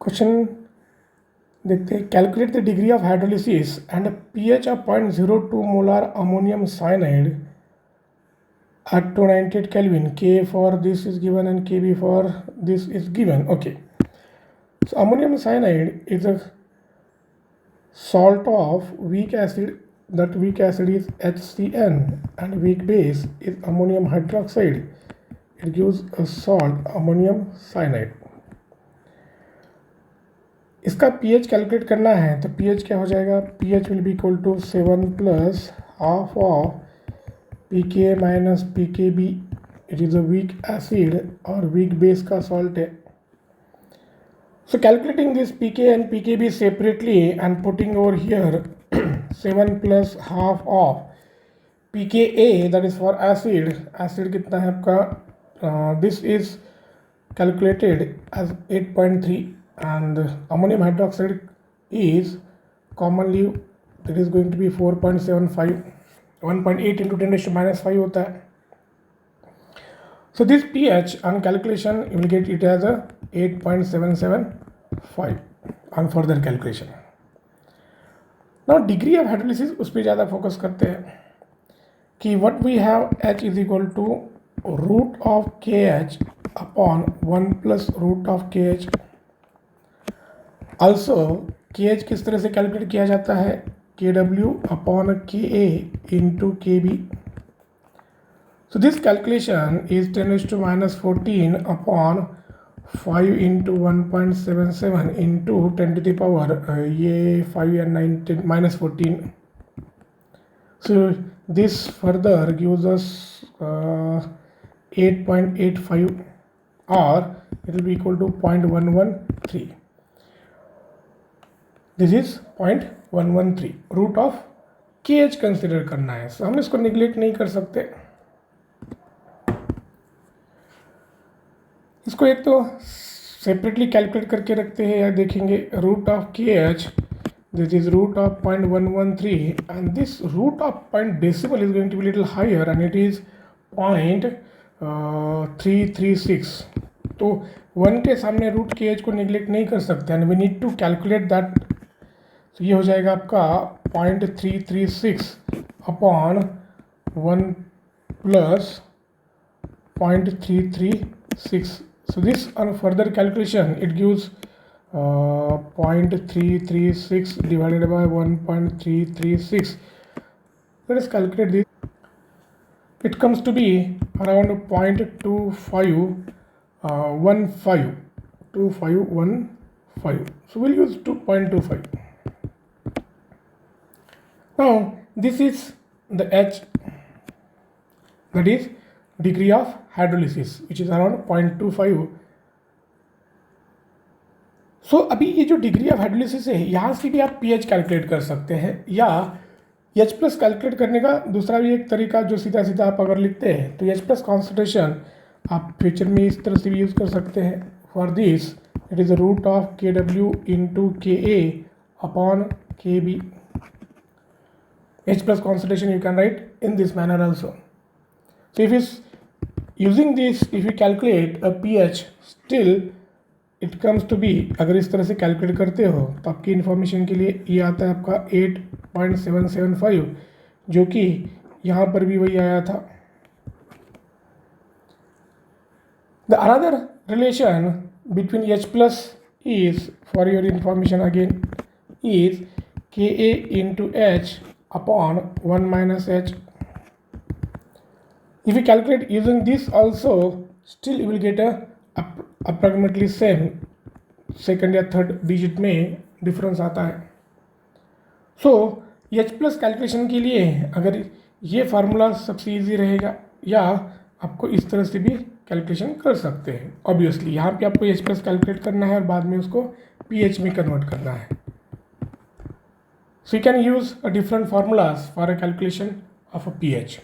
Question देखते हैं। Calculate the degree of hydrolysis and pH of 0.02 molar ammonium cyanide at 298 Kelvin. K for this is given and Kb for this is given. Okay, so ammonium cyanide is a salt of weak acid. That weak acid is HCN and weak base is ammonium hydroxide. It gives a salt ammonium cyanide. इसका pH calculate करना है तो pH क्या हो जाएगा? pH will be equal to 7 plus half of pKa minus pKb. It is a weak acid और weak base का salt है. So calculating this pK and pKb separately and putting over here 7 plus half of pKa, that is for acid. Acid कितना है आपका? This is calculated as 8.3 and ammonium hydroxide is commonly that is going to be 4.75. 1.8 into 10 raised to minus 5 होता है. So this pH on calculation you will get it as a 8.775 on further calculation. Now degree of hydrolysis उस पर ज़्यादा focus करते हैं कि what we have H is equal to root of KH upon 1 plus root of KH. Also KH किस तरह से calculate किया जाता है? KW upon KA into KB. So this calculation is 10 raised to minus 14 upon 5 into 1.77 into 10 to the power ये 5 and 9 10 minus 14. So this further gives us 8.85 or it will be equal to 0.113. This is 0.113. Root of KH consider करना है. So हम इसको neglect नहीं कर सकते. इसको एक तो सेपरेटली कैलकुलेट करके रखते हैं या देखेंगे. Root of KH, this is root of 0.113 and this root of point decimal is going to be little higher and it is 0.336. तो 1 के सामने रूट KH को निगलेक्ट नहीं कर सकते and we need to calculate that. तो ये हो जाएगा आपका 0.336 upon 1 plus 0.336. So this on further calculation it gives 0.336 divided by 1.336. Let us calculate this. It comes to be around 0.2515. So we'll use 2.25. Now this is the H, that is degree of hydrolysis which is around 0.25. So अभी ये जो degree of hydrolysis है यहाँ से भी आप pH calculate कर सकते हैं या H प्लस कैलकुलेट करने का दूसरा भी एक तरीका जो सीधा सीधा आप अगर लिखते हैं तो H प्लस कॉन्सेंट्रेशन आप फ्यूचर में इस तरह से भी यूज़ कर सकते हैं. For this it is root of KW into KA upon KB. H plus concentration you can write in this manner also. So if it's using this, if you calculate a pH, still it comes to be, अगर इस तरह से calculate करते हो तो आपकी information के लिए ये आता है आपका 8.775 जो कि यहाँ पर भी वही आया था. The another relation between H plus is, for your information again, is Ka into H upon 1 minus H. If you calculate using this also, still you will get a approximately same second या third digit में difference आता है. सो H plus calculation के लिए अगर ये formula सबसे easy रहेगा या आपको इस तरह से भी कैलकुलेशन कर सकते हैं. ऑब्वियसली यहाँ पे आपको H प्लस कैलकुलेट करना है और बाद में उसको pH में कन्वर्ट करना है. So you can use a different formulas for a calculation of a pH.